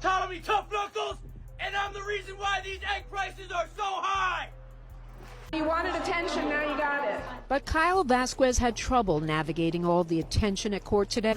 Tommy Tough Knuckles, and I'm the reason why these egg prices are so high! You wanted attention, now you got it. But Kyle Vasquez had trouble navigating all the attention at court today.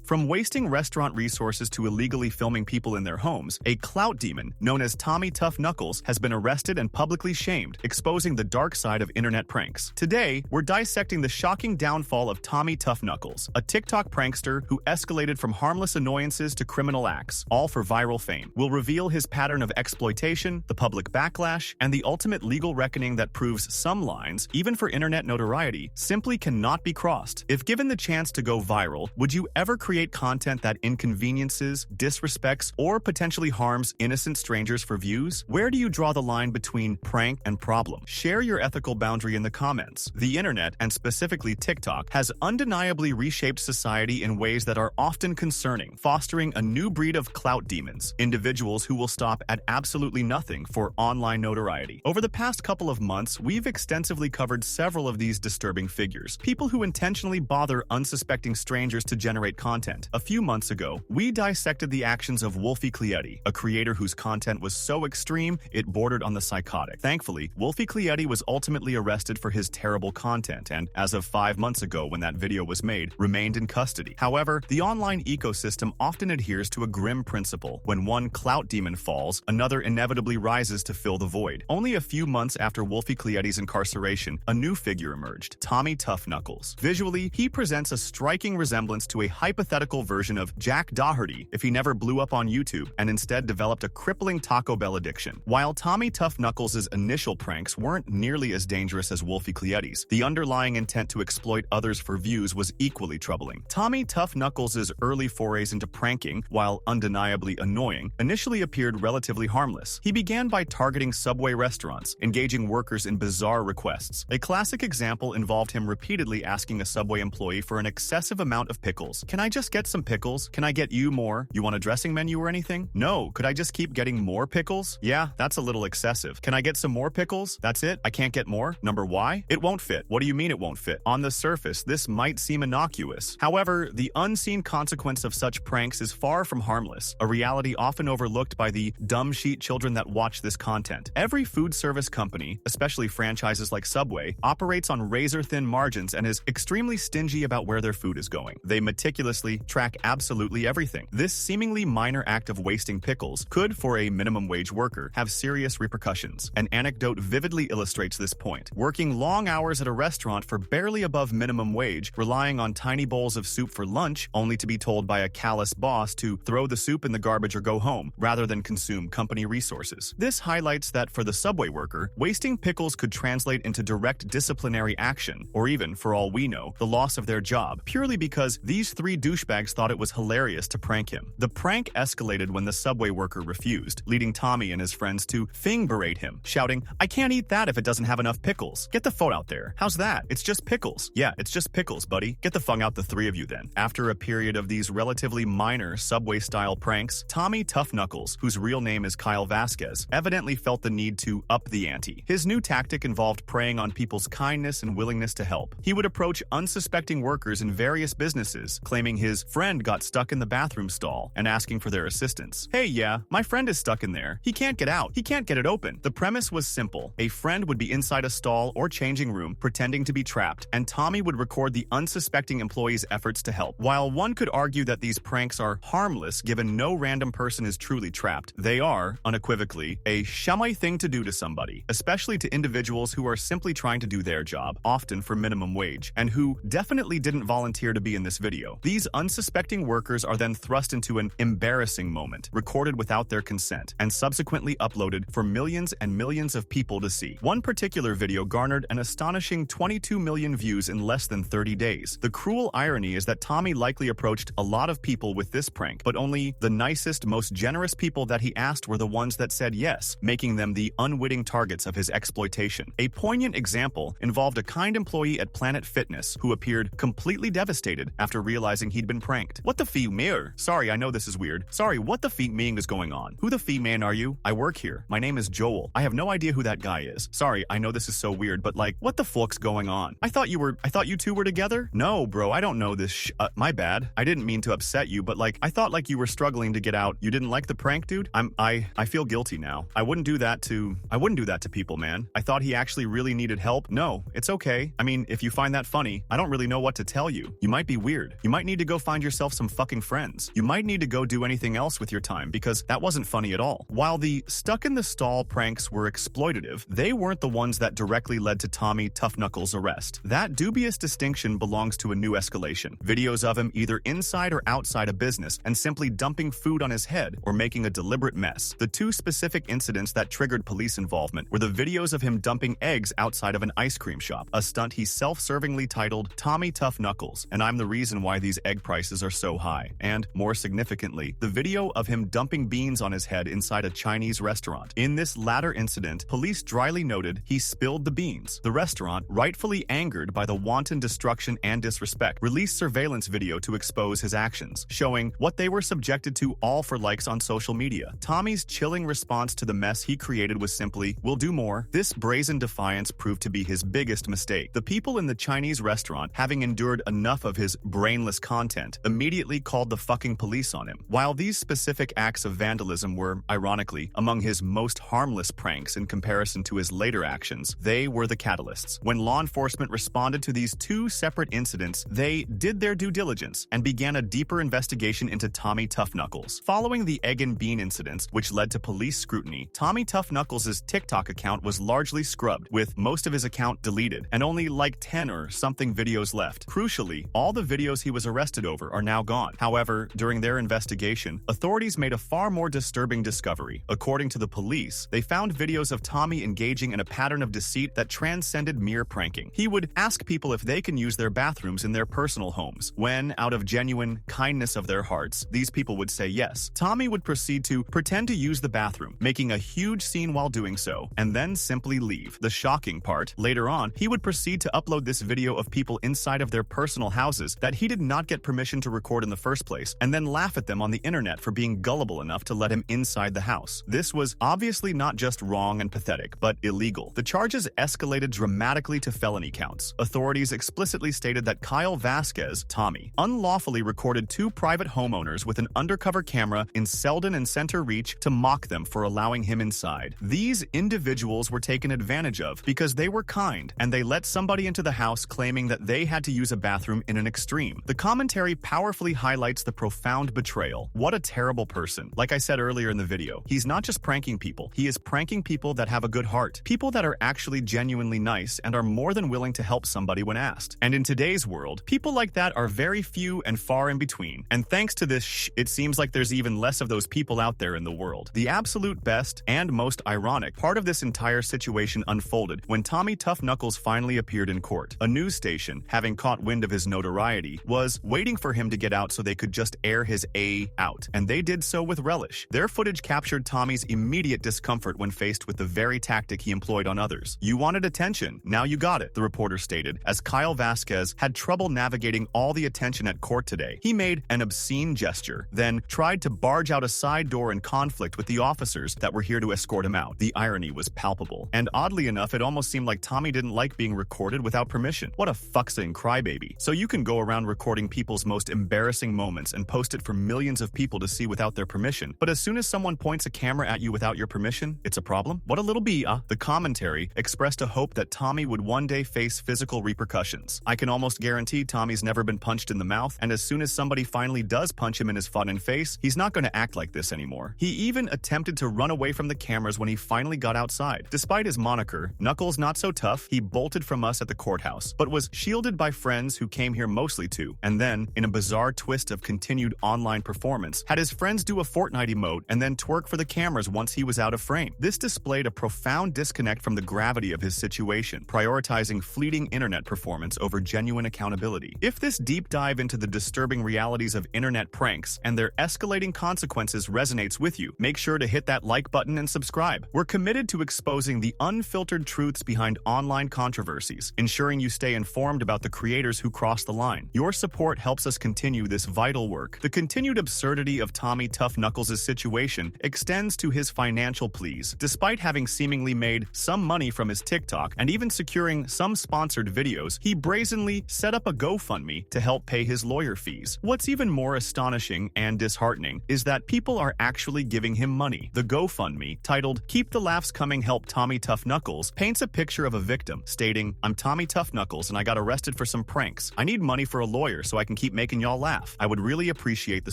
From wasting restaurant resources to illegally filming people in their homes, a clout demon known as Tommy Tough Knuckles has been arrested and publicly shamed, exposing the dark side of internet pranks. Today, we're dissecting the shocking downfall of Tommy Tough Knuckles, a TikTok prankster who escalated from harmless annoyances to criminal acts, all for viral fame. We'll reveal his pattern of exploitation, the public backlash, and the ultimate legal reckoning that proves some lines, even for internet notoriety, simply cannot be crossed. If given the chance to go viral, would you ever create content that inconveniences, disrespects, or potentially harms innocent strangers for views? Where do you draw the line between prank and problem? Share your ethical boundary in the comments. The internet, and specifically TikTok, has undeniably reshaped society in ways that are often concerning, fostering a new breed of clout demons, individuals who will stop at absolutely nothing for online notoriety. Over the past couple of months, we've extensively covered several of these disturbing figures, people who intentionally bother unsuspecting strangers to generate content. A few months ago, we dissected the actions of WolfieKlieti, a creator whose content was so extreme it bordered on the psychotic. Thankfully, WolfieKlieti was ultimately arrested for his terrible content and, as of 5 months ago when that video was made, remained in custody. However, the online ecosystem often adheres to a grim principle. When one clout demon falls, another inevitably rises to fill the void. Only a few months after WolfieKlieti's incarceration, a new figure emerged, Tommy Tough Knuckles. Visually, he presents a striking resemblance to a hypothetical version of Jack Doherty if he never blew up on YouTube and instead developed a crippling Taco Bell addiction. While Tommy Tough Knuckles' initial pranks weren't nearly as dangerous as WolfieKlieti's, the underlying intent to exploit others for views was equally troubling. Tommy Tough Knuckles' early forays into pranking, while undeniably annoying, initially appeared relatively harmless. He began by targeting Subway restaurants, engaging workers in bizarre requests. A classic example involved him repeatedly asking a Subway employee for an excessive amount of pickles. "Can I just get some pickles? Can I get you more? You want a dressing menu or anything? No. Could I just keep getting more pickles? Yeah, that's a little excessive. Can I get some more pickles? That's it? I can't get more? Number why? It won't fit. What do you mean it won't fit? On the surface, this might seem innocuous. However, the unseen consequence of such pranks is far from harmless, a reality often overlooked by the dumb sheet children that watch this content. Every food service company, especially franchises like Subway, operates on razor-thin margins and is extremely stingy about where their food is going. They meticulously track absolutely everything. This seemingly minor act of wasting pickles could, for a minimum wage worker, have serious repercussions. An anecdote vividly illustrates this point. Working long hours at a restaurant for barely above minimum wage, relying on tiny bowls of soup for lunch, only to be told by a callous boss to throw the soup in the garbage or go home, rather than consume company resources. This highlights that for the Subway worker, wasting pickles could translate into direct disciplinary action, or even, for all we know, the loss of their job, purely because these three douchebags thought it was hilarious to prank him. The prank escalated when the Subway worker refused, leading Tommy and his friends to berate him, shouting, "I can't eat that if it doesn't have enough pickles. Get the phone out there. How's that? It's just pickles." "Yeah, it's just pickles, buddy. Get the fung out, the three of you then." After a period of these relatively minor Subway-style pranks, Tommy Tough Knuckles, whose real name is Kyle Vasquez, evidently felt the need to up the ante. His new tactic involved preying on people's kindness and willingness to help. He would approach unsuspecting workers in various businesses, claiming his friend got stuck in the bathroom stall and asking for their assistance. "Hey, yeah, my friend is stuck in there. He can't get out. He can't get it open." The premise was simple. A friend would be inside a stall or changing room pretending to be trapped, and Tommy would record the unsuspecting employee's efforts to help. While one could argue that these pranks are harmless given no random person is truly trapped, they are, unequivocally, a shammy thing to do to somebody, especially to individuals who are simply trying to do their job, often for minimum wage, and who definitely didn't volunteer to be in this video. These unsuspecting workers are then thrust into an embarrassing moment, recorded without their consent, and subsequently uploaded for millions and millions of people to see. One particular video garnered an astonishing 22 million views in less than 30 days. The cruel irony is that Tommy likely approached a lot of people with this prank, but only the nicest, most generous people that he asked were the ones that said yes, making them the unwitting targets of his exploitation. A poignant example involved a kind employee at Planet Fitness who appeared completely devastated after realizing he'd he'd been pranked. What the fee mirror? Sorry, I know this is weird. Sorry, what the fee mean is going on? Who the fee man are you? I work here. My name is Joel. I have no idea who that guy is. Sorry, I know this is so weird, but like, what the fuck's going on? I thought you two were together? No, bro, I don't know this my bad. I didn't mean to upset you, but like, I thought like you were struggling to get out. You didn't like the prank, dude? I feel guilty now. I wouldn't do that to people, man. I thought he actually really needed help. No, it's okay. I mean, if you find that funny, I don't really know what to tell you. You might be weird. You might need to go find yourself some fucking friends. You might need to go do anything else with your time because that wasn't funny at all. While the stuck in the stall pranks were exploitative, they weren't the ones that directly led to Tommy Tough Knuckles' arrest. That dubious distinction belongs to a new escalation. Videos of him either inside or outside a business and simply dumping food on his head or making a deliberate mess. The two specific incidents that triggered police involvement were the videos of him dumping eggs outside of an ice cream shop, a stunt he self-servingly titled Tommy Tough Knuckles, and I'm the reason why these egg prices are so high. And, more significantly, the video of him dumping beans on his head inside a Chinese restaurant. In this latter incident, police dryly noted he spilled the beans. The restaurant, rightfully angered by the wanton destruction and disrespect, released surveillance video to expose his actions, showing what they were subjected to, all for likes on social media. Tommy's chilling response to the mess he created was simply, "We'll do more." This brazen defiance proved to be his biggest mistake. The people in the Chinese restaurant, having endured enough of his brainless content, immediately called the fucking police on him. While these specific acts of vandalism were, ironically, among his most harmless pranks in comparison to his later actions, they were the catalysts. When law enforcement responded to these two separate incidents, they did their due diligence and began a deeper investigation into Tommy Tough Knuckles. Following the egg and bean incidents, which led to police scrutiny, Tommy Tough Knuckles' TikTok account was largely scrubbed, with most of his account deleted, and only like 10 or something videos left. Crucially, all the videos he was arrested over are now gone. However, during their investigation, authorities made a far more disturbing discovery. According to the police, they found videos of Tommy engaging in a pattern of deceit that transcended mere pranking. He would ask people if they can use their bathrooms in their personal homes, when, out of genuine kindness of their hearts, these people would say yes. Tommy would proceed to pretend to use the bathroom, making a huge scene while doing so, and then simply leave. The shocking part, later on, he would proceed to upload this video of people inside of their personal houses that he did not get permission to record in the first place, and then laugh at them on the internet for being gullible enough to let him inside the house. This was obviously not just wrong and pathetic, but illegal. The charges escalated dramatically to felony counts. Authorities explicitly stated that Kyle Vasquez, Tommy, unlawfully recorded two private homeowners with an undercover camera in Selden and Center Reach to mock them for allowing him inside. These individuals were taken advantage of because they were kind, and they let somebody into the house claiming that they had to use a bathroom in an extreme. The commentary powerfully highlights the profound betrayal. What a terrible person. Like I said earlier in the video, he's not just pranking people, he is pranking people that have a good heart, people that are actually genuinely nice and are more than willing to help somebody when asked. And in today's world, people like that are very few and far in between. And thanks to this it seems like there's even less of those people out there in the world. The absolute best and most ironic part of this entire situation unfolded when Tommy Tough Knuckles finally appeared in court. A news station, having caught wind of his notoriety, was waiting for him to get out so they could just air his A out, and they did so with relish. Their footage captured Tommy's immediate discomfort when faced with the very tactic he employed on others. "You wanted attention, now you got it," the reporter stated, as Kyle Vasquez had trouble navigating all the attention at court today. He made an obscene gesture, then tried to barge out a side door in conflict with the officers that were here to escort him out. The irony was palpable, and oddly enough, it almost seemed like Tommy didn't like being recorded without permission. What a fucksing crybaby. So you can go around recording people's most embarrassing moments and post it for millions of people to see without their permission, but as soon as someone points a camera at you without your permission, it's a problem? What a little The commentary expressed a hope that Tommy would one day face physical repercussions. "I can almost guarantee Tommy's never been punched in the mouth, and as soon as somebody finally does punch him in his fun and face, he's not going to act like this anymore." He even attempted to run away from the cameras when he finally got outside. Despite his moniker, Knuckles Not So Tough, he bolted from us at the courthouse, but was shielded by friends who came here mostly to, and then, in a bizarre twist of continued online performance, had his friends do a Fortnite emote and then twerk for the cameras once he was out of frame. This displayed a profound disconnect from the gravity of his situation, prioritizing fleeting internet performance over genuine accountability. If this deep dive into the disturbing realities of internet pranks and their escalating consequences resonates with you, make sure to hit that like button and subscribe. We're committed to exposing the unfiltered truths behind online controversies, ensuring you stay informed about the creators who cross the line. Your support helps helps us continue this vital work. The continued absurdity of Tommy Tough Knuckles' situation extends to his financial pleas. Despite having seemingly made some money from his TikTok and even securing some sponsored videos, he brazenly set up a GoFundMe to help pay his lawyer fees. What's even more astonishing and disheartening is that people are actually giving him money. The GoFundMe, titled "Keep the Laughs Coming Help Tommy Tough Knuckles," paints a picture of a victim, stating, "I'm Tommy Tough Knuckles and I got arrested for some pranks. I need money for a lawyer so I can keep making y'all laugh. I would really appreciate the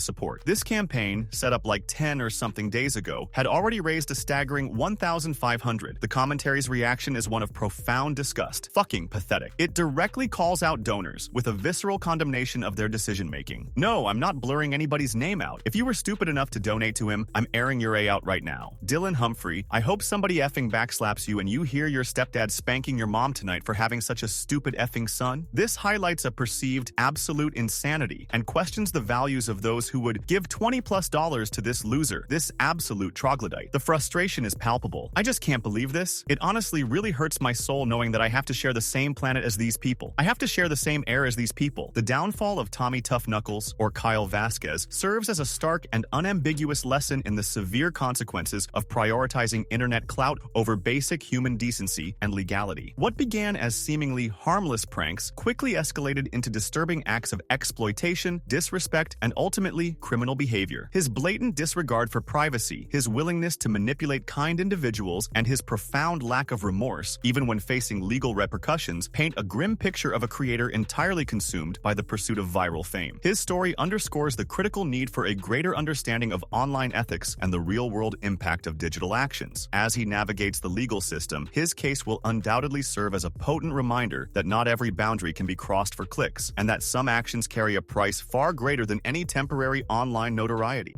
support." This campaign, set up like 10 or something days ago, had already raised a staggering $1,500. The commentary's reaction is one of profound disgust. Fucking pathetic. It directly calls out donors with a visceral condemnation of their decision-making. No, I'm not blurring anybody's name out. If you were stupid enough to donate to him, I'm airing your A out right now. Dylan Humphrey, I hope somebody effing backslaps you and you hear your stepdad spanking your mom tonight for having such a stupid effing son. This highlights a perceived absolute insanity and questions the values of those who would give $20+ to this loser, this absolute troglodyte. The frustration is palpable. I just can't believe this. It honestly really hurts my soul knowing that I have to share the same planet as these people. I have to share the same air as these people. The downfall of Tommy Tough Knuckles, or Kyle Vasquez, serves as a stark and unambiguous lesson in the severe consequences of prioritizing internet clout over basic human decency and legality. What began as seemingly harmless pranks quickly escalated into disturbing acts of exploitation, disrespect, and ultimately criminal behavior. His blatant disregard for privacy, his willingness to manipulate kind individuals, and his profound lack of remorse, even when facing legal repercussions, paint a grim picture of a creator entirely consumed by the pursuit of viral fame. His story underscores the critical need for a greater understanding of online ethics and the real-world impact of digital actions. As he navigates the legal system, his case will undoubtedly serve as a potent reminder that not every boundary can be crossed for clicks, and that some actions carry a price far greater than any temporary online notoriety.